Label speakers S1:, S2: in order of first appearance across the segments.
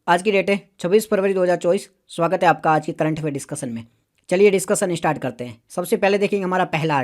S1: आज की डेट है 26 फरवरी 2024। स्वागत है आपका आज की करंट अफेयर डिस्कशन में। चलिए डिस्कशन स्टार्ट करते हैं। सबसे पहले देखेंगे हमारा पहला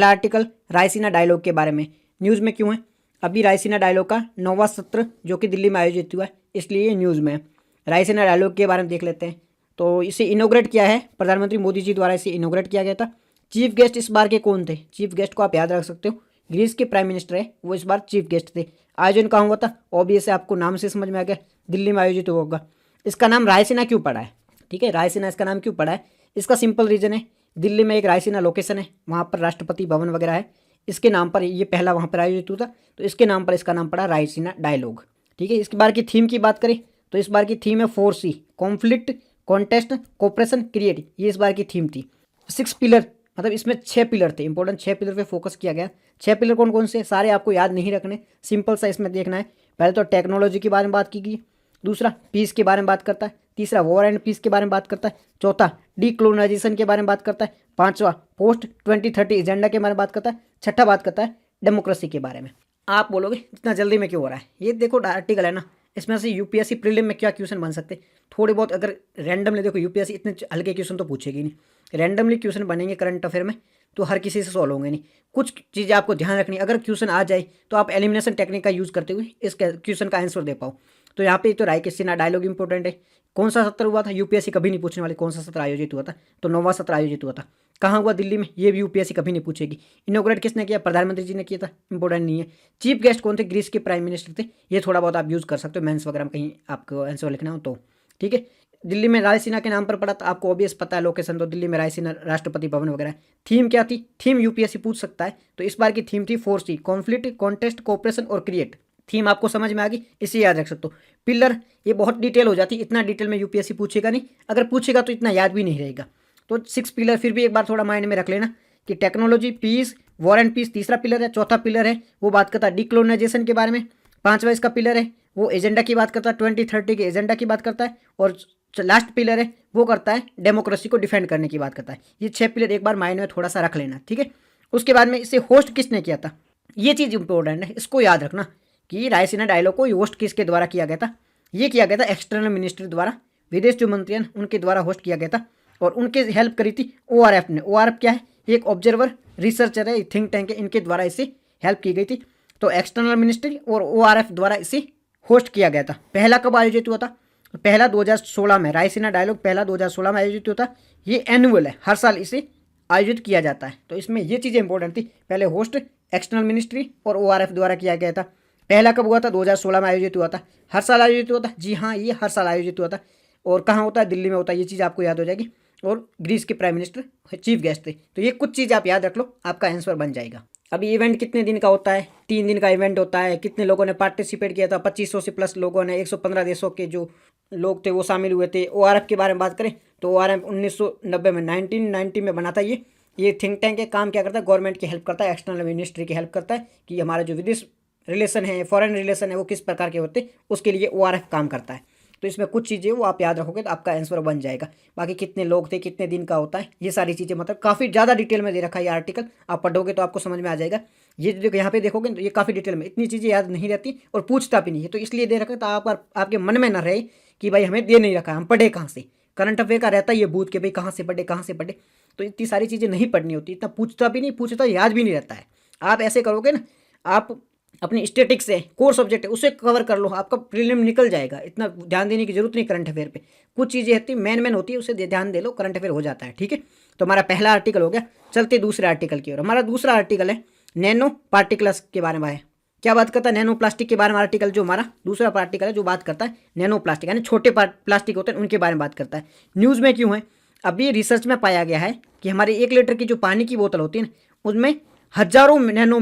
S1: आर्टिकल रायसीना डायलॉग के बारे में। न्यूज़ में क्यों है? अभी रायसीना डायलॉग का 9वां सत्र जो कि दिल्ली में आयोजित हुआ है, इसलिए ये न्यूज़ में है। रायसीना डायलॉग के बारे में देख लेते हैं। तो इसे इनोग्रेट किया है प्रधानमंत्री मोदी जी द्वारा, इसे इनोग्रेट किया गया था। चीफ गेस्ट इस बार के कौन थे? चीफ गेस्ट को आप याद रख सकते हो, ग्रीस के प्राइम मिनिस्टर है, वो इस बार चीफ गेस्ट थे। आयोजन कहाँ हुआ था? ऑब्वियस है, आपको नाम से समझ में आ गया, दिल्ली में आयोजित होगा। इसका नाम रायसीना क्यों पड़ा है? ठीक है, रायसीना इसका नाम क्यों पड़ा है? इसका सिंपल रीजन है, दिल्ली में एक रायसीना लोकेशन है, वहाँ पर राष्ट्रपति भवन वगैरह है, इसके नाम पर ये पहला वहाँ पर आयोजित हुआ था, तो इसके नाम पर इसका नाम पड़ा रायसीना डायलॉग। ठीक है, इसके बार की थीम की बात करें तो इस बार की थीम है 4C, conflict, contest, cooperation, create. ये इस बार की थीम थी। 6 पिलर, मतलब इसमें 6 पिलर थे, इंपॉर्टेंट 6 पिलर पे फोकस किया गया। 6 पिलर कौन कौन से? सारे आपको याद नहीं रखने, सिंपल सा इसमें देखना है। पहले तो टेक्नोलॉजी के बारे में बात की गई, दूसरा पीस के बारे में बात करता है, तीसरा वॉर एंड पीस के बारे में बात करता है, चौथा डीकोलोनाइजेशन के बारे में बात करता है, पांचवा पोस्ट 2030 एजेंडा के बारे में बात करता है, छठा बात करता है डेमोक्रेसी के बारे में। आप बोलोगे इतना जल्दी में क्यों हो रहा है? ये देखो आर्टिकल है ना, इसमें से यूपीएससी प्रीलिम में क्या क्वेश्चन बन सकते, थोड़े बहुत अगर रैंडमली देखो, यूपीएससी इतने हल्के क्वेश्चन तो पूछेगी नहीं, रैंडमली क्वेश्चन बनेंगे करंट अफेयर में, तो हर किसी से सॉल्व होंगे नहीं। कुछ चीज़ें आपको ध्यान रखनी, अगर क्वेश्चन आ जाए तो आप एलिमिनेशन टेक्निक का यूज़ करते हुए इस क्वेश्चन का आंसर दे पाओ। तो यहाँ पे तो रायसीना डायलॉग इंपॉर्टेंट है। कौन सा सत्र हुआ था? यूपीएससी कभी नहीं पूछने वाली कौन सा सत्र आयोजित हुआ था, तो 9वां सत्र आयोजित हुआ था। कहाँ हुआ? दिल्ली में। ये भी यूपीएससी कभी नहीं पूछेगी। इनोग्रेट किसने किया? प्रधानमंत्री जी ने किया था, इंपॉर्टेंट नहीं है। चीफ गेस्ट कौन थे? ग्रीस के प्राइम मिनिस्टर थे। ये थोड़ा बहुत आप यूज़ कर सकते हो मेंस वगैरह में, कहीं आपको आंसर लिखना हो तो। ठीक है, दिल्ली में रायसीना के नाम पर पड़ा था, आपको ऑब्वियस पता है लोकेशन, तो दिल्ली में रायसीना राष्ट्रपति भवन वगैरह। थीम क्या थी? थीम यूपीएससी पूछ सकता है, तो इस बार की थीम थी 4C, कॉन्फ्लिक्ट, कॉन्टेस्ट, कोऑपरेशन और क्रिएट। थीम आपको समझ में आ गई, इसे याद रख सकते हो। पिलर, ये बहुत डिटेल हो जाती है, इतना डिटेल में यूपीएससी पूछेगा नहीं, अगर पूछेगा तो इतना याद भी नहीं रहेगा। तो 6 पिलर फिर भी एक बार थोड़ा माइंड में रख लेना कि technology, peace, war and peace तीसरा पिलर है, चौथा पिलर है वो बात करता है डीकोलोनाइजेशन के बारे में, पांचवा इसका पिलर है वो एजेंडा की बात करता है, 2030 के एजेंडा की बात करता है, और लास्ट पिलर है वो करता है डेमोक्रेसी को डिफेंड करने की बात करता है। ये 6 पिलर एक बार माइंड में थोड़ा सा रख लेना, ठीक है। उसके बाद में इसे होस्ट किसने किया था, ये चीज़ इंपॉर्टेंट है, इसको याद रखना कि रायसीना डायलॉग को होस्ट किसके द्वारा किया गया था। ये किया गया था एक्सटर्नल मिनिस्टर द्वारा, विदेश जो मंत्री हैं उनके द्वारा होस्ट किया गया था, और उनके हेल्प करी थी ORF ने। ORF क्या है? एक ऑब्जर्वर रिसर्चर है, थिंक टैंक है, इनके द्वारा इसे हेल्प की गई थी। तो एक्सटर्नल मिनिस्ट्री और ORF द्वारा इसे होस्ट किया गया था। पहला कब आयोजित हुआ था? पहला 2016 में। रायसीना डायलॉग पहला 2016 में आयोजित हुआ था। ये एनुअल है, हर साल इसे आयोजित किया जाता है। तो इसमें ये चीज़ें इंपॉर्टेंट थी, पहले होस्ट एक्सटर्नल मिनिस्ट्री और ORF द्वारा किया गया था। पहला कब हुआ था? 2016 में आयोजित हुआ था। हर साल आयोजित हुआ था? जी हाँ, ये हर साल आयोजित हुआ था। और कहाँ होता है? दिल्ली में होता है, ये चीज़ आपको याद हो जाएगी। और ग्रीस के प्राइम मिनिस्टर चीफ गेस्ट थे। तो ये कुछ चीज़ आप याद रख लो, आपका आंसर बन जाएगा। अभी इवेंट कितने दिन का होता है? 3 दिन का इवेंट होता है। कितने लोगों ने पार्टिसिपेट किया था? 2500 से प्लस लोगों ने, 115 देशों के जो लोग थे वो शामिल हुए थे। ORF के बारे में बात करें तो ORF 1990 में 1990 में बना था। ये थिंक टैंक है, काम क्या करता है? गवर्नमेंट की हेल्प करता है, एक्सटर्नल मिनिस्ट्री की हेल्प करता है कि हमारा जो विदेश रिलेशन है, फॉरेन रिलेशन है, वो किस प्रकार के होते हैं, उसके लिए ORF काम करता है। तो इसमें कुछ चीज़ें वो आप याद रखोगे तो आपका आंसर बन जाएगा। बाकी कितने लोग थे, कितने दिन का होता है, ये सारी चीज़ें मतलब काफ़ी ज़्यादा डिटेल में दे रखा है ये आर्टिकल। आप पढ़ोगे तो आपको समझ में आ जाएगा। ये जो यहाँ पे देखोगे तो ये काफ़ी डिटेल में, इतनी चीज़ें याद नहीं रहती और पूछता भी नहीं है, तो इसलिए दे रखा है, तो आपके मन में ना रहे कि भाई हमें दे नहीं रखा, हम पढ़े कहाँ से। करंट अफेयर का रहता है ये बूथ के भाई कहाँ से पढ़े, कहाँ से पढ़े, तो इतनी सारी चीज़ें नहीं पढ़नी होती, इतना पूछता भी नहीं, पूछता याद भी नहीं रहता है। आप ऐसे करोगे ना, आप अपनी स्टेटिक्स है, कोर सब्जेक्ट है, उसे कवर कर लो, आपका प्रीलिम निकल जाएगा। इतना ध्यान देने की जरूरत नहीं करंट अफेयर पे। कुछ चीज़ें होती मेन होती है, उसे ध्यान दे लो, करंट अफेयर हो जाता है, ठीक है। तो हमारा पहला आर्टिकल हो गया। चलते दूसरे आर्टिकल की ओर। हमारा दूसरा आर्टिकल है नैनो पार्टिकल्स के बारे में है। क्या बात करता है? नैनो प्लास्टिक के बारे में आर्टिकल जो हमारा दूसरा आर्टिकल है, जो बात करता है नैनो प्लास्टिक, यानी छोटे प्लास्टिक होते हैं उनके बारे में बात करता है। न्यूज़ में क्यों है? अभी रिसर्च में पाया गया है कि हमारे 1 लीटर की जो पानी की बोतल होती है ना, उसमें हजारों नैनो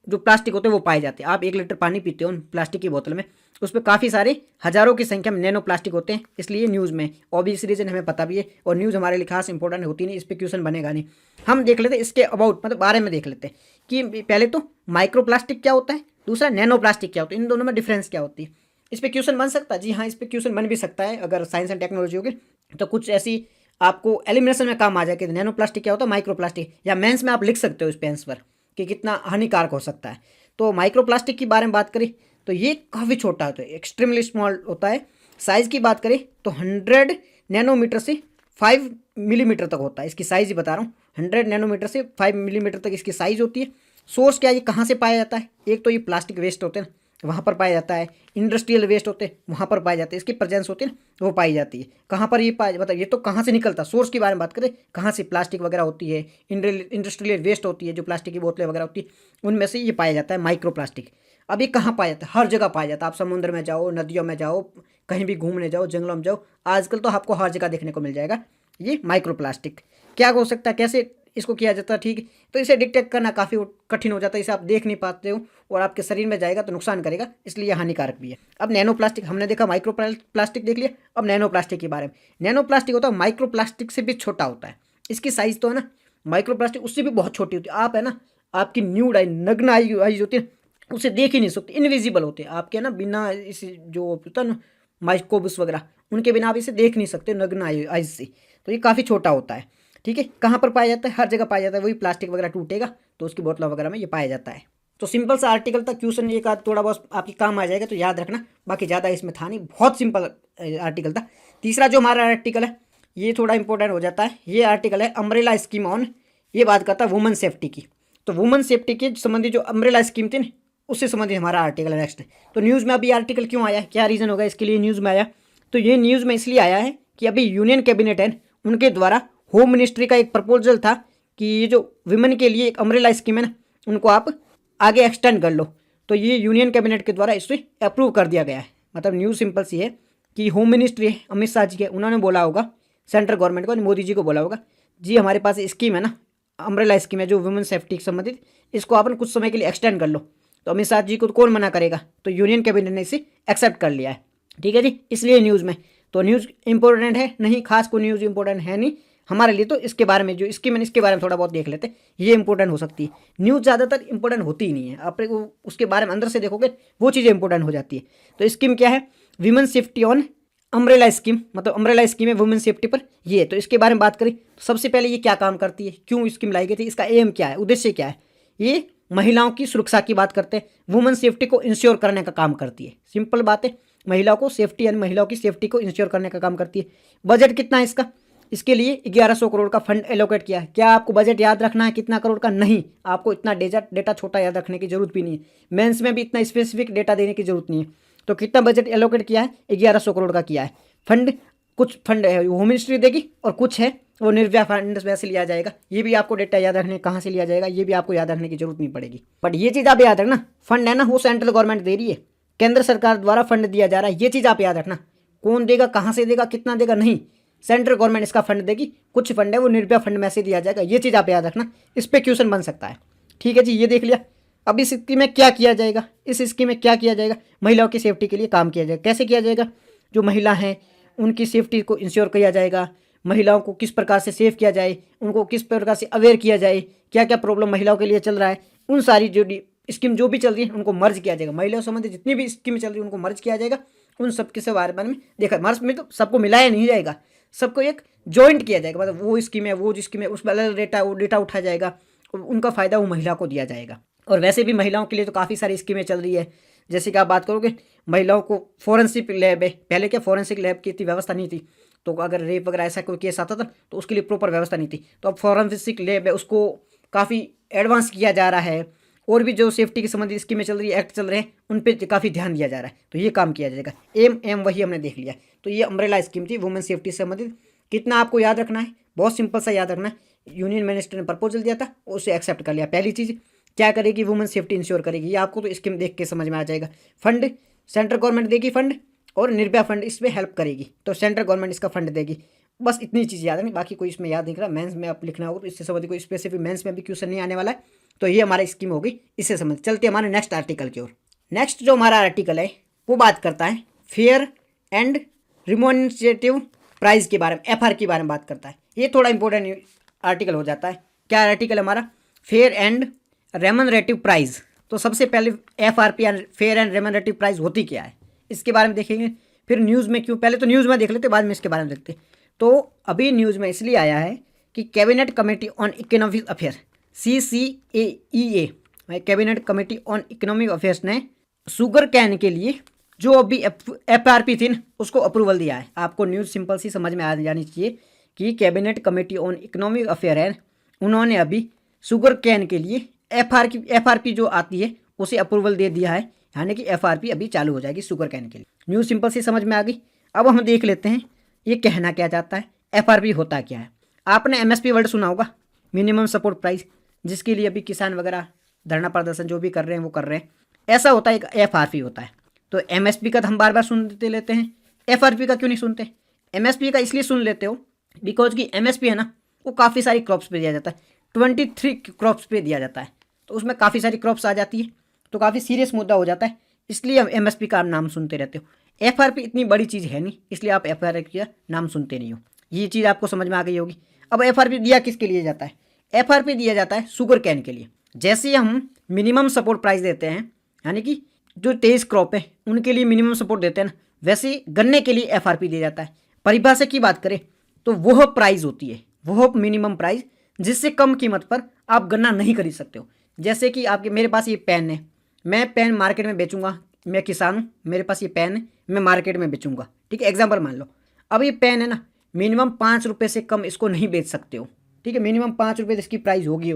S1: जो प्लास्टिक होते हैं वो पाए जाते हैं। आप 1 लीटर पानी पीते हो प्लास्टिक की बोतल में, उस पर काफ़ी सारे हजारों की संख्या में नैनो प्लास्टिक होते हैं, इसलिए न्यूज़ में। ऑब्वियस रीजन हमें पता भी है, और न्यूज़ हमारे लिए खास इंपॉर्टेंट होती नहीं, इस पर क्वेश्चन बनेगा नहीं। हम देख लेते हैं इसके अबाउट, मतलब बारे में देख लेते हैं कि पहले तो माइक्रो प्लास्टिक क्या होता है, दूसरा नैनो प्लास्टिक क्या होता है, इन दोनों में डिफरेंस क्या होती है। इस पर क्वेश्चन बन सकता है? जी हाँ, इस पर क्वेश्चन बन भी सकता है। अगर साइंस एंड टेक्नोलॉजी होगी तो कुछ ऐसी आपको एलिमिनेशन में काम आ जाए कि नैनो प्लास्टिक क्या होता है, माइक्रो प्लास्टिक, या मेंस में आप लिख सकते हो इस पे आंसर कि कितना हानिकारक हो सकता है। तो माइक्रो प्लास्टिक के बारे में बात करें तो ये काफ़ी छोटा होता है, एक्सट्रीमली स्मॉल होता है, साइज़ की बात करें तो 100 नैनोमीटर से 5 मिलीमीटर तक होता है। इसकी साइज़ ही बता रहा हूँ, 100 नैनोमीटर से 5 मिलीमीटर तक इसकी साइज़ होती है। सोर्स क्या है, ये कहाँ से पाया जाता है? एक तो ये प्लास्टिक वेस्ट होते हैं वहाँ पर पाया जाता है, इंडस्ट्रियल वेस्ट होते हैं वहाँ पर पाए जाते हैं, इसकी प्रेजेंस होती है ना वो पाई जाती है। कहाँ पर ये पाया, मतलब ये तो कहाँ से निकलता है, सोर्स के बारे में बात करें, कहाँ से प्लास्टिक वगैरह होती है, इंडस्ट्रियल वेस्ट होती है, जो प्लास्टिक की बोतलें वगैरह होती है उनमें से ये पाया जाता है माइक्रो प्लास्टिक। अब ये कहाँ पाया जाता है? हर जगह पाया जाता है। आप समुद्र में जाओ, नदियों में जाओ, कहीं भी घूमने जाओ, जंगलों में जाओ, आजकल तो आपको हर जगह देखने को मिल जाएगा ये माइक्रो प्लास्टिक। क्या हो सकता है, कैसे इसको किया जाता है? ठीक है, तो इसे डिटेक्ट करना काफ़ी कठिन हो जाता है, इसे आप देख नहीं पाते हो और आपके शरीर में जाएगा तो नुकसान करेगा, इसलिए हानिकारक भी है। अब नैनो प्लास्टिक हमने देखा, माइक्रो प्लास्टिक देख लिया, अब नैनो प्लास्टिक के बारे में। नैनो प्लास्टिक होता है माइक्रो प्लास्टिक से भी छोटा होता है। इसकी साइज़ तो है ना, माइक्रो प्लास्टिक उससे भी बहुत छोटी होती है। आप है ना, आपकी न्यूड आई, नग्न आईज होती है, उसे देख ही नहीं सकते, इनविजिबल होते हैं आपके ना, बिना इस जो होता है ना माइक्रोब्स वगैरह, उनके बिना आप इसे देख नहीं सकते नग्न आईज से। तो ये काफ़ी छोटा होता है। ठीक है, कहाँ पर पाया जाता है? हर जगह पाया जाता है। वही प्लास्टिक वगैरह टूटेगा तो उसकी बोतल वगैरह में ये पाया जाता है। तो सिंपल सा आर्टिकल था, क्वेश्चन एक आध थोड़ा बहुत आपके काम आ जाएगा तो याद रखना, बाकी ज़्यादा इसमें था नहीं, बहुत सिंपल आर्टिकल था। तीसरा जो हमारा आर्टिकल है ये थोड़ा इंपॉर्टेंट हो जाता है। ये आर्टिकल है अम्ब्रेला स्कीम ऑन, ये बात करता है वुमेन सेफ्टी की। तो वुमेन सेफ्टी के संबंधी जो अम्ब्रेला स्कीम थी ना, उससे संबंधित हमारा आर्टिकल है नेक्स्ट। तो न्यूज़ में अभी आर्टिकल क्यों आया, क्या रीज़न होगा इसके लिए न्यूज़ में आया? तो ये न्यूज़ में इसलिए आया है कि अभी यूनियन कैबिनेट है, उनके द्वारा होम मिनिस्ट्री का एक प्रपोजल था कि ये जो विमेन के लिए एक अम्ब्रेला स्कीम है ना, उनको आप आगे एक्सटेंड कर लो। तो ये यूनियन कैबिनेट के द्वारा इसे अप्रूव कर दिया गया है। मतलब न्यूज़ सिंपल सी है कि होम मिनिस्ट्री है, अमित शाह जी के, उन्होंने बोला होगा सेंट्रल गवर्नमेंट को, मोदी जी को बोला होगा, जी हमारे पास स्कीम है ना, अम्ब्रेला स्कीम है जो वुमेन सेफ्टी से संबंधित, इसको आपने कुछ समय के लिए एक्सटेंड कर लो। तो अमित शाह जी को कौन मना करेगा? तो यूनियन कैबिनेट ने इसे एक्सेप्ट कर लिया है। ठीक है जी, इसलिए न्यूज़ में तो न्यूज़ इंपॉर्टेंट है नहीं, खास कोई न्यूज़ इंपॉर्टेंट है नहीं हमारे लिए। तो इसके बारे में जो स्कीम है इसके बारे में थोड़ा बहुत देख लेते हैं, ये इंपॉर्टेंट हो सकती है। न्यूज़ ज़्यादातर इंपॉर्टेंट होती ही नहीं है, आप उसके बारे में अंदर से देखोगे वो चीज़ें इंपॉर्टेंट हो जाती है। तो स्कीम क्या है? Women safety on umbrella scheme, मतलब अम्ब्रेला स्कीम है वुमेन सेफ्टी पर। ये तो इसके बारे में बात करें तो सबसे पहले ये क्या काम करती है, क्यों स्कीम लाई गई थी, इसका एम क्या है, उद्देश्य क्या है? ये महिलाओं की सुरक्षा की बात करते हैं, वुमेन सेफ्टी को इंश्योर करने का काम करती है। सिंपल बात है, महिलाओं को सेफ्टी यानी महिलाओं की सेफ्टी को इंश्योर करने का काम करती है। बजट कितना है इसका? इसके लिए 1100 करोड़ का फंड एलोकेट किया है। क्या आपको बजट याद रखना है कितना करोड़ का? नहीं, आपको इतना डेटा छोटा याद रखने की जरूरत भी नहीं है, मेंस में भी इतना स्पेसिफिक डेटा देने की जरूरत नहीं है। तो कितना बजट एलोकेट किया है? 1100 करोड़ का किया है फंड। कुछ फंड है होम मिनिस्ट्री देगी और कुछ है वो निर्भया फंड वैसे लिया जाएगा। ये भी आपको डेटा याद रखने कहाँ से लिया जाएगा ये भी आपको याद रखने की जरूरत नहीं पड़ेगी। बट ये चीज़ आप याद रखना, फंड है ना वो सेंट्रल गवर्नमेंट दे रही है, केंद्र सरकार द्वारा फंड दिया जा रहा है। ये चीज़ आप याद रखना, कौन देगा, कहाँ से देगा, कितना देगा, नहीं, सेंट्रल गवर्नमेंट इसका फंड देगी। कुछ फंड है वो निर्भया फंड में से दिया जाएगा, ये चीज़ आप याद रखना, इस पर क्वेश्चन बन सकता है। ठीक है जी, ये देख लिया। अब इस स्कीम में क्या किया जाएगा? इस स्कीम में क्या किया जाएगा? महिलाओं की सेफ्टी के लिए काम किया जाएगा। कैसे किया जाएगा? जो महिला हैं उनकी सेफ्टी को इंश्योर किया जाएगा, महिलाओं को किस प्रकार से सेव किया जाए, उनको किस प्रकार से अवेयर किया जाए, क्या क्या प्रॉब्लम महिलाओं के लिए चल रहा है, उन सारी जो स्कीम जो भी चल रही है उनको मर्ज किया जाएगा। महिलाओं संबंधित जितनी भी स्कीम चल रही है उनको मर्ज किया जाएगा, उन सब के बारे में देखा। मर्ज में तो सबको मिलाया नहीं जाएगा, सबको एक जॉइंट किया जाएगा। मतलब वो स्कीम है, वो जो स्कीम है, उसमें अलग डेटा उठाया जाएगा, उनका फ़ायदा वो महिला को दिया जाएगा। और वैसे भी महिलाओं के लिए तो काफ़ी सारी स्कीमें चल रही है। जैसे कि आप बात करोगे महिलाओं को फॉरेंसिक लैब है, पहले क्या फॉरेंसिक लैब की इतनी व्यवस्था नहीं थी, तो अगर रेप वगैरह ऐसा कोई केस आता था तो उसके लिए प्रॉपर व्यवस्था नहीं थी। तो अब फॉरेंसिक लैब है, उसको काफ़ी एडवांस किया जा रहा है। और भी जो सेफ्टी के संबंधित स्कीमें चल रही है, एक्ट चल रहे हैं, उन पर काफ़ी ध्यान दिया जा रहा है। तो ये काम किया जाएगा। एम वही हमने देख लिया। तो ये अम्ब्रेला स्कीम थी वुमेन सेफ्टी से संबंधित। कितना आपको याद रखना है? बहुत सिंपल सा याद रखना है, यूनियन मिनिस्टर ने प्रपोजल दिया था, उसे एक्सेप्ट कर लिया। पहली चीज़ क्या करेगी? वुमेन सेफ्टी इंश्योर करेगी। ये आपको तो स्कीम देख के समझ में आ जाएगा। फंड सेंट्रल गवर्नमेंट देगी फंड, और निर्भया फंड इसमें हेल्प करेगी, तो सेंट्रल गवर्नमेंट इसका फंड देगी। बस इतनी चीज़ याद है, बाकी कोई इसमें याद नहीं करा। मेंस में आप लिखना होगा तो इससे संबंधित कोई स्पेसिफिक मेंस में भी क्वेश्चन नहीं आने वाला है। तो ये हमारी स्कीम होगी इससे संबंधित। चलते हमारे नेक्स्ट आर्टिकल की ओर। नेक्स्ट जो हमारा आर्टिकल है वो बात करता है फेयर एंड रिमोनेरेटिव प्राइस के बारे में, FR के बारे में बात करता है। ये थोड़ा इंपॉर्टेंट आर्टिकल हो जाता है। क्या आर्टिकल हमारा? Fair and remunerative price. तो सबसे पहले FRP या फेयर एंड रेमनरेटिव प्राइस होती क्या है इसके बारे में देखेंगे। फिर न्यूज़ में क्यों, पहले तो न्यूज़ में देख लेते, बाद में इसके बारे में देखते। तो अभी न्यूज़ में इसलिए आया है कि cabinet committee on economic affair CCAEA, cabinet committee on economic affairs ने शुगर कैन के लिए जो अभी FRP थी ना उसको अप्रूवल दिया है। आपको न्यूज़ सिंपल सी समझ में आ जानी चाहिए कि cabinet committee on economic affair है, उन्होंने अभी शुगर कैन के लिए FRP जो आती है उसे अप्रूवल दे दिया है, यानी कि FRP अभी चालू हो जाएगी शुगर कैन के लिए। न्यूज़ सिंपल सी समझ में आ गई। अब हम देख लेते हैं ये कहना क्या चाहता है, FRP होता क्या है। आपने MSP वर्ड सुना होगा, मिनिमम सपोर्ट प्राइस, जिसके लिए अभी किसान वगैरह धरना प्रदर्शन जो भी कर रहे हैं वो कर रहे हैं। ऐसा होता है एक FRP होता है। तो MSP का तो हम बार बार सुनते लेते हैं, FRP का क्यों नहीं सुनते। MSP का इसलिए सुन लेते हो बिकॉज कि MSP है ना वो काफ़ी सारी क्रॉप्स पे दिया जाता है, 23 क्रॉप्स पे दिया जाता है, तो उसमें काफ़ी सारी क्रॉप्स आ जाती है, तो काफ़ी सीरियस मुद्दा हो जाता है, इसलिए हम MSP का नाम सुनते रहते हो। FRP इतनी बड़ी चीज़ है नहीं, इसलिए आप FRP का नाम सुनते नहीं हो। ये चीज़ आपको समझ में आ गई होगी। अब FRP दिया किसके लिए जाता है, FRP दिया जाता है शुगर कैन के लिए। जैसे हम मिनिमम सपोर्ट प्राइस देते हैं, यानी कि जो तेज क्रॉप है उनके लिए मिनिमम सपोर्ट देते हैं ना, वैसे गन्ने के लिए FRP दिया जाता है। परिभाषा की बात करें तो वह प्राइस होती है, वह मिनिमम प्राइस जिससे कम कीमत पर आप गन्ना नहीं खरीद सकते हो। जैसे कि आपके मेरे पास ये पेन है, मैं पेन मार्केट में बेचूंगा, मैं किसान हूँ, मेरे पास ये पेन है, मैं मार्केट में बेचूंगा, ठीक है, एग्जाम्पल मान लो। अब ये पेन है ना, मिनिमम 5 रुपये से कम इसको नहीं बेच सकते हो, ठीक है, मिनिमम 5 रुपये इसकी प्राइस होगी।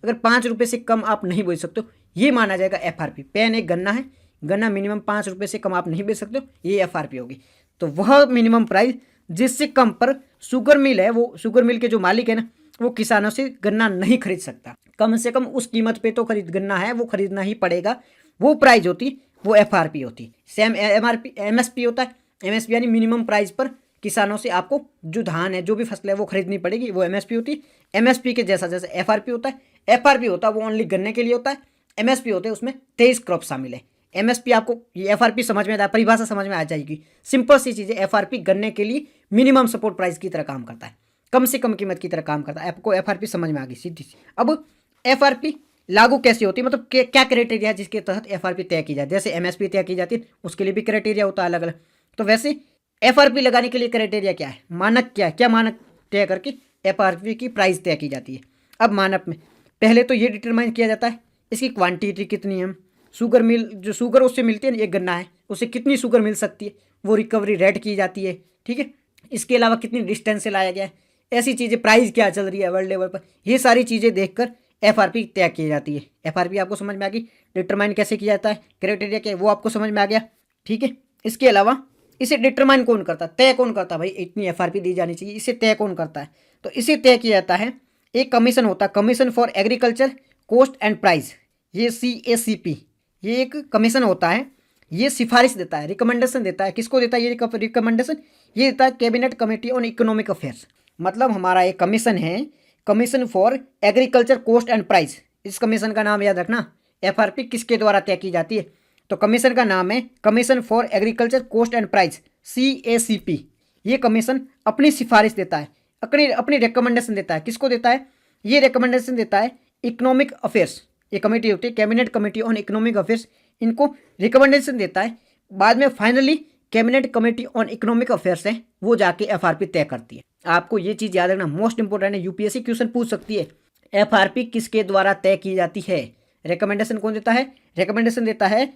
S1: अगर 5 रुपये से कम आप नहीं बेच सकते हो, ये माना जाएगा FRP। पेन एक गन्ना है, गन्ना मिनिमम 5 रुपये से कम आप नहीं बेच सकते हो, ये FRP होगी। तो वह मिनिमम प्राइस जिससे कम पर शुगर मिल है, वो शुगर मिल के जो मालिक है ना वो किसानों से गन्ना नहीं खरीद सकता। कम से कम उस कीमत पे तो गन्ना है वो खरीदना ही पड़ेगा, वो प्राइस होती, वो FRP होती। सेम MSP होता है, MSP यानी मिनिमम प्राइस पर किसानों से आपको जो धान है जो भी फसल है वो खरीदनी पड़ेगी, वो MSP होती है। MSP के जैसा जैसे FRP होता है, FRP होता है वो ओनली गन्ने के लिए होता है, MSP होते हैं उसमें 23 क्रॉप शामिल है। MSP आपको ये FRP समझ में आता है, परिभाषा समझ में आ जाएगी। सिंपल सी चीज़ है, FRP गन्ने के लिए मिनिमम सपोर्ट प्राइस की तरह काम करता है, कम से कम कीमत की तरह काम करता है। आपको FRP समझ में आ गई सीधी सी। अब FRP लागू कैसे होती है, मतलब क्या क्राइटेरिया है जिसके तहत FRP तय की जाती है। जैसे MSP तय की जाती है उसके लिए भी क्राइटेरिया होता है अलग अलग, तो वैसे FRP लगाने के लिए क्राइटेरिया क्या है, मानक क्या मानक तय करके FRP की प्राइस तय की जाती है। अब मानक में पहले तो ये डिटरमाइन किया जाता है इसकी क्वांटिटी कितनी है, शुगर मिल जो शुगर उससे मिलती है ना, एक गन्ना है उससे कितनी शुगर मिल सकती है, वो रिकवरी रेट की जाती है, ठीक है। इसके अलावा कितनी डिस्टेंस से लाया गया है, ऐसी चीज़ें, प्राइस क्या चल रही है वर्ल्ड लेवल पर, ये सारी चीज़ें देखकर FRP तय की जाती है। FRP आपको समझ में आ गई। डिटरमाइन कैसे किया जाता है, क्राइटेरिया क्या है वो आपको समझ में आ गया, ठीक है। इसके अलावा इसे डिटरमाइन कौन करता है, तय कौन करता है, भाई इतनी FRP दी जानी चाहिए, इसे तय कौन करता है, तो इसे तय किया जाता है एक कमीशन होता है, commission for agriculture cost and price, ये CACP, ये एक कमीशन होता है। ये सिफारिश देता है, रिकमेंडेशन देता है, किसको देता है ये रिकमेंडेशन, ये देता है cabinet committee on economic affairs. मतलब हमारा एक कमीशन है, commission for agriculture cost and price, इस कमीशन का नाम याद रखना। FRP किसके द्वारा तय की जाती है, तो कमीशन का नाम है commission for agriculture cost and price, CACP। ये कमीशन अपनी सिफारिश देता है, अपनी रिकमेंडेशन देता है, किसको देता है, ये रिकमेंडेशन देता है इकोनॉमिक अफेयर्स। ये कमेटी होती है cabinet committee on economic affairs, इनको रिकमेंडेशन देता है, बाद में finally cabinet committee on economic affairs है वो जाके FRP तय करती है। आपको ये चीज़ याद रखना, मोस्ट इंपोर्टेंट है, UPSC क्वेश्चन पूछ सकती है, FRP किसके द्वारा तय की जाती है। रिकमेंडेशन कौन देता है, रिकमेंडेशन देता है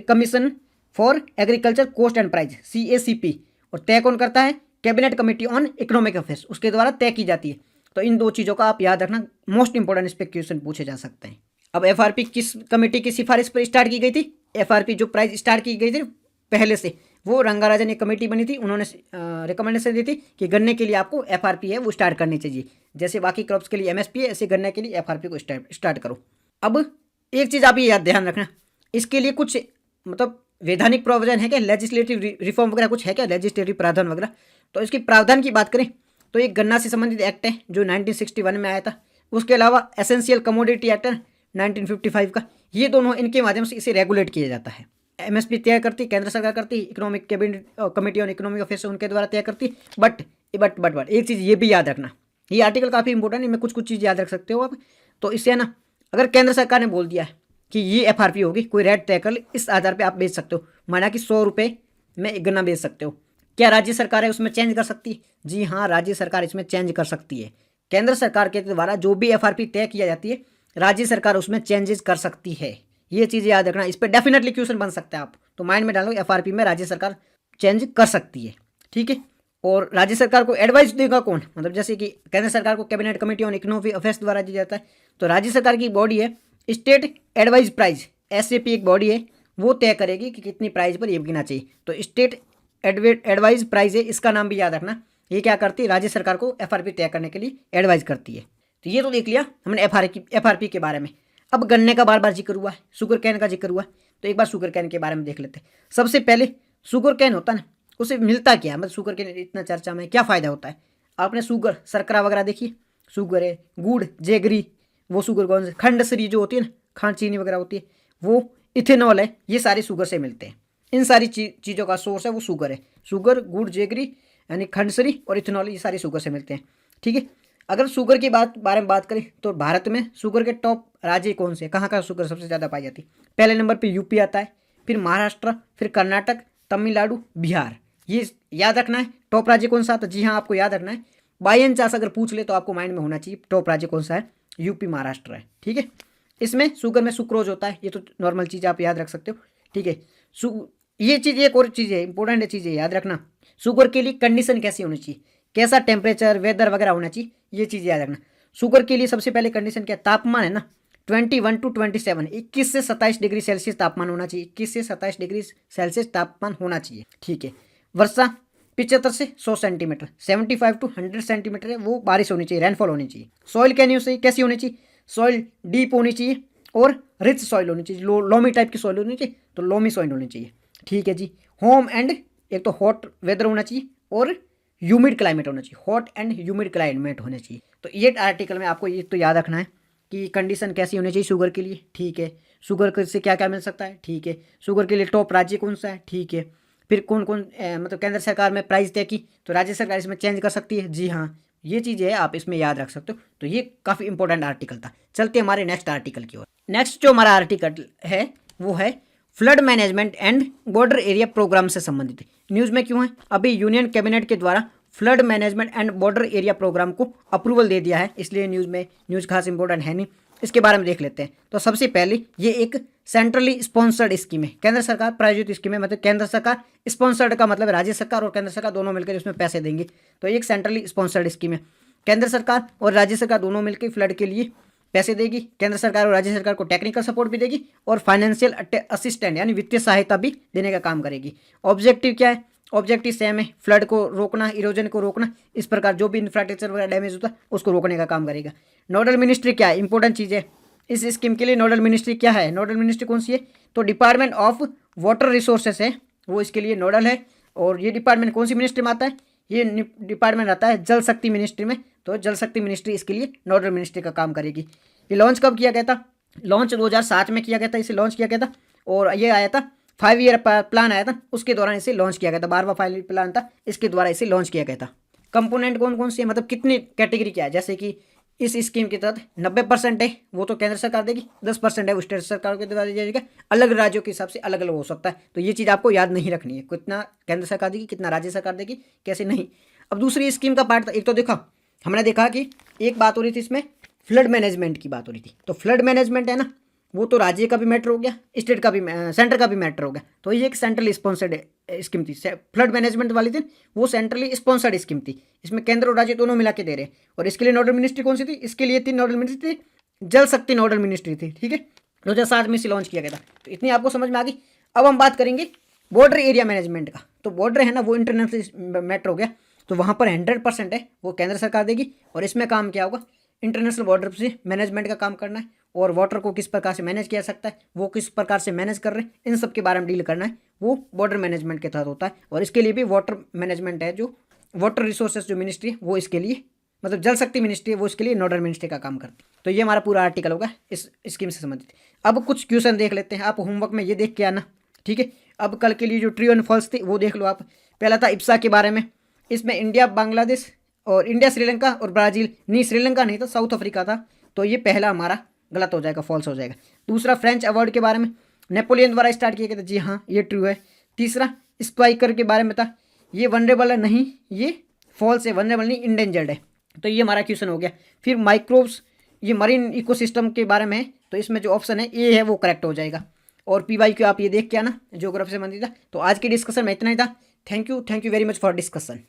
S1: commission for agriculture cost and price, CACP, और तय कौन करता है, cabinet committee on economic affairs, उसके द्वारा तय की जाती है। तो इन दो चीज़ों का आप याद रखना, मोस्ट इंपोर्टेंट, इस पर क्वेश्चन पूछे जा सकते हैं। अब FRP किस कमेटी की सिफारिश पर स्टार्ट की गई थी, FRP जो प्राइस स्टार्ट की गई थी पहले से, वो रंगाराजन एक कमेटी बनी थी, उन्होंने रिकमेंडेशन दी थी कि गन्ने के लिए आपको FRP है वो स्टार्ट करनी चाहिए, जैसे बाकी क्रॉप्स के लिए MSP है, ऐसे गन्ने के लिए FRP को स्टार्ट करो। अब एक चीज़ आप ये याद ध्यान रखना, इसके लिए कुछ मतलब वैधानिक प्रोविजन है क्या, लेजिस्लेटिव रिफॉर्म वगैरह कुछ है क्या, लेजिस्लेटिव प्रावधान वगैरह। तो इसकी प्रावधान की बात करें तो एक गन्ना से संबंधित एक्ट है जो 1961 में आया था, उसके अलावा एसेंशियल कमोडिटी एक्ट है 1955 का, ये दोनों इनके माध्यम से इसे रेगुलेट किया जाता है। MSP तय करती केंद्र सरकार करती, economic cabinet committee on economic affairs उनके द्वारा तय करती। बट एक चीज़ ये भी याद रखना, ये आर्टिकल काफ़ी इंपॉर्टेंट है, इनमें कुछ चीज़ याद रख सकते हो आप। तो इससे है ना, अगर केंद्र सरकार ने बोल दिया है कि ये FRP होगी, कोई रेट तय कर ले, इस आधार पर आप बेच सकते हो, माना कि 100 रुपये में एक गन्ना बेच सकते हो। क्या राज्य सरकार है उसमें चेंज कर सकती है, जी हाँ, राज्य सरकार इसमें चेंज कर सकती है। केंद्र सरकार के द्वारा जो भी FRP तय किया जाती है, राज्य सरकार उसमें चेंजेस कर सकती है। ये चीज़ याद रखना, इस पर डेफिनेटली क्वेश्चन बन सकता है आप तो माइंड में डालो एफआरपी में राज्य सरकार चेंज कर सकती है, ठीक है। और राज्य सरकार को एडवाइस देगा कौन, मतलब जैसे कि केंद्र सरकार को cabinet committee on economic affairs द्वारा दिया जाता है, तो राज्य सरकार की बॉडी है स्टेट एडवाइस प्राइस, एसएपी एक बॉडी है, वो तय करेगी कि कितनी प्राइस पर ये बिकना चाहिए। तो स्टेट एडवाइस प्राइस है, इसका नाम भी याद रखना। ये क्या करती है, राज्य सरकार को एफआरपी तय करने के लिए एडवाइस करती है। तो ये तो देख लिया हमने एफआरपी के बारे में। अब गन्ने का बार बार जिक्र हुआ है, शुगर कैन का जिक्र हुआ है, तो एक बार शुगर कैन के बारे में देख लेते हैं। सबसे पहले शुगर कैन होता है ना, उसे मिलता क्या, मतलब शुगर कैन इतना चर्चा में, क्या फ़ायदा होता है। आपने शुगर शर्करा वगैरह देखिए, शुगर है, गुड़, जेगरी, वो शुगर कौन से, खंडश्री जो होती है ना, खांड चीनी वगैरह होती है, वो इथेनॉल है, ये सारे शुगर से मिलते हैं। इन सारी चीज़ों का सोर्स है वो शुगर है। शुगर, गुड़, जेगरी यानी खंडश्री और इथेनॉल, ये सारे शुगर से मिलते हैं, ठीक है। अगर शुगर की बारे में बात करें तो भारत में शुगर के टॉप राज्य कौन से, कहाँ का शुगर सबसे ज़्यादा पाई जाती है। पहले नंबर पे यूपी आता है, फिर महाराष्ट्र, फिर कर्नाटक, तमिलनाडु, बिहार। ये याद रखना है टॉप राज्य कौन सा आता है। जी हाँ, आपको याद रखना है। बाई एंड चांस अगर पूछ ले तो आपको माइंड में होना चाहिए टॉप राज्य कौन सा है, यूपी, महाराष्ट्र है, ठीक है। इसमें शुगर में सुक्रोज होता है, ये तो नॉर्मल चीज़ आप याद रख सकते हो, ठीक है। ये चीज़, एक और चीज़ है, इंपॉर्टेंट चीज़ है, याद रखना। शुगर के लिए कंडीशन कैसी होनी चाहिए, कैसा टेम्परेचर, वेदर वगैरह होना चाहिए, ये चीज़ याद रखना। शुगर के लिए सबसे पहले कंडीशन क्या, तापमान है ना, 21 to 27, 21 से 27 डिग्री सेल्सियस तापमान होना चाहिए, 21 से 27 डिग्री सेल्सियस तापमान होना चाहिए, ठीक है। वर्षा 75 से 100 सेंटीमीटर, 75 to 100 सेंटीमीटर है वो बारिश होनी चाहिए, रेनफॉल होनी चाहिए। सॉइल कैसी होनी चाहिए, सॉइल डीप होनी चाहिए और रिच सॉइल होनी चाहिए, लोमी टाइप की सॉइल होनी चाहिए, तो लोमी सॉइल होनी चाहिए, ठीक है जी। होम एंड, एक तो हॉट वेदर होना चाहिए और ह्यूमिड क्लाइमेट होना चाहिए, हॉट एंड ह्यूमिड क्लाइमेट होना चाहिए। तो ये आर्टिकल में आपको ये तो याद रखना है कि कंडीशन कैसी होनी चाहिए शुगर के लिए, ठीक है। शुगर से क्या क्या मिल सकता है, ठीक है। शुगर के लिए टॉप राज्य कौन सा है, ठीक है। फिर कौन कौन मतलब केंद्र सरकार में प्राइस तय की तो राज्य सरकार इसमें चेंज कर सकती है, जी हाँ, ये चीज़ है, आप इसमें याद रख सकते हो। तो ये काफ़ी इंपॉर्टेंट आर्टिकल था। चलते हमारे नेक्स्ट आर्टिकल की ओर। नेक्स्ट जो हमारा आर्टिकल है वो है flood management and border area programme से संबंधित है। न्यूज़ में क्यों है, अभी यूनियन कैबिनेट के द्वारा flood management and border area programme को अप्रूवल दे दिया है, इसलिए न्यूज़ खास इंपॉर्टेंट है नहीं, इसके बारे में देख लेते हैं। तो सबसे पहले ये एक सेंट्रली स्पॉन्सर्ड स्कीम है, केंद्र सरकार प्रायोजित स्कीम है, मतलब केंद्र सरकार स्पॉन्सर्ड का मतलब राज्य सरकार और केंद्र सरकार दोनों मिलकर उसमें पैसे देंगे। तो एक सेंट्रली स्पॉन्सर्ड स्कीम है, केंद्र सरकार और राज्य सरकार दोनों मिलकर फ्लड के लिए पैसे देगी। केंद्र सरकार और राज्य सरकार को टेक्निकल सपोर्ट भी देगी और फाइनेंशियल असिस्टेंट यानी वित्तीय सहायता भी देने का काम करेगी। ऑब्जेक्टिव क्या है, ऑब्जेक्टिव सेम है, फ्लड को रोकना, इरोजन को रोकना, इस प्रकार जो भी इंफ्रास्ट्रक्चर वगैरह डैमेज होता है उसको रोकने का काम करेगा। नोडल मिनिस्ट्री क्या है, इंपॉर्टेंट चीज़ है इस स्कीम के लिए। नोडल मिनिस्ट्री क्या है, नोडल मिनिस्ट्री कौन सी है, तो डिपार्टमेंट ऑफ वाटर रिसोर्सेस है, वो इसके लिए नोडल है। और ये डिपार्टमेंट कौन सी मिनिस्ट्री में आता है, ये डिपार्टमेंट आता है जल शक्ति मिनिस्ट्री में, तो जल शक्ति मिनिस्ट्री इसके लिए नोडल मिनिस्ट्री का काम करेगी। ये लॉन्च कब किया गया था, लॉन्च 2007 में किया गया था, इसे लॉन्च किया गया था। और ये आया था 5 ईयर प्लान आया था, उसके दौरान इसे लॉन्च किया गया था, 12वां 5 ईयर प्लान था, इसके द्वारा इसे लॉन्च किया गया था। कंपोनेंट कौन कौन सी है, मतलब कितनी कैटेगरी क्या है, जैसे कि इस स्कीम के तहत 90% है वो तो केंद्र सरकार देगी, 10% है वो स्टेट सरकार के द्वारा दिया जाएगा, अलग राज्यों के हिसाब से अलग अलग हो सकता है। तो ये चीज़ आपको याद नहीं रखनी है, कितना केंद्र सरकार देगी कितना राज्य सरकार देगी कैसे नहीं। अब दूसरी स्कीम का पार्ट, एक तो देखा हमने देखा कि एक बात हो रही थी इसमें फ्लड मैनेजमेंट की बात हो रही थी, तो फ्लड मैनेजमेंट है ना, वो तो राज्य का भी मैटर हो गया, स्टेट का भी, सेंटर का भी मैटर हो गया। तो ये एक सेंट्रली स्पॉन्सर्ड स्कीम थी, फ्लड मैनेजमेंट वाली थी वो सेंट्रली स्पॉन्सर्ड स्कीम थी, इसमें केंद्र और राज्य दोनों मिला के दे रहे हैं। और इसके लिए नोडल मिनिस्ट्री कौन सी थी, इसके लिए 3 नोडल मिनिस्ट्री थी, जल शक्ति नोडल मिनिस्ट्री थी, ठीक है, 2007 में इसे लॉन्च किया गया था। तो इतनी आपको समझ में आ गई। अब हम बात करेंगे बॉर्डर एरिया मैनेजमेंट का। तो बॉर्डर है ना वो इंटरनेशनल मैटर हो गया, तो वहाँ पर 100% है वो केंद्र सरकार देगी। और इसमें काम क्या होगा, इंटरनेशनल बॉर्डर से मैनेजमेंट का काम करना है, और वाटर को किस प्रकार से मैनेज किया सकता है, वो किस प्रकार से मैनेज कर रहे हैं, इन सब के बारे में डील करना है, वो बॉर्डर मैनेजमेंट के तहत होता है। और इसके लिए भी वाटर मैनेजमेंट है, जो वाटर रिसोर्सेज जो मिनिस्ट्री है वो इसके लिए, मतलब जल शक्ति मिनिस्ट्री है वो इसके लिए नोडल मिनिस्ट्री का काम करती है। तो ये हमारा पूरा आर्टिकल होगा इस स्कीम से संबंधित। अब कुछ क्वेश्चन देख लेते हैं, आप होमवर्क में ये देख के आना, ठीक है। अब कल के लिए जो ट्रू एंड फॉल्स थी वो देख लो आप। पहला था इप्सा के बारे में, इसमें इंडिया, बांग्लादेश और इंडिया, श्रीलंका और ब्राज़ील, नहीं श्रीलंका नहीं था, साउथ अफ्रीका था, तो ये पहला हमारा गलत हो जाएगा, फॉल्स हो जाएगा। दूसरा फ्रेंच अवार्ड के बारे में, नेपोलियन द्वारा स्टार्ट किया गया था, जी हाँ ये ट्रू है। तीसरा स्पाइकर के बारे में था, ये वनरेबल है, नहीं ये फॉल्स है, वनरेबल नहीं इंडेंजर्ड है, तो ये हमारा क्वेश्चन हो गया। फिर माइक्रोब्स, ये मरीन इकोसिस्टम के बारे में है, तो इसमें जो ऑप्शन है ए है वो करेक्ट हो जाएगा। और PYQ आप ये देख के आना, ज्योग्राफी से संबंधित था। तो आज की डिस्कशन में इतना ही था। Thank you very much for discussion.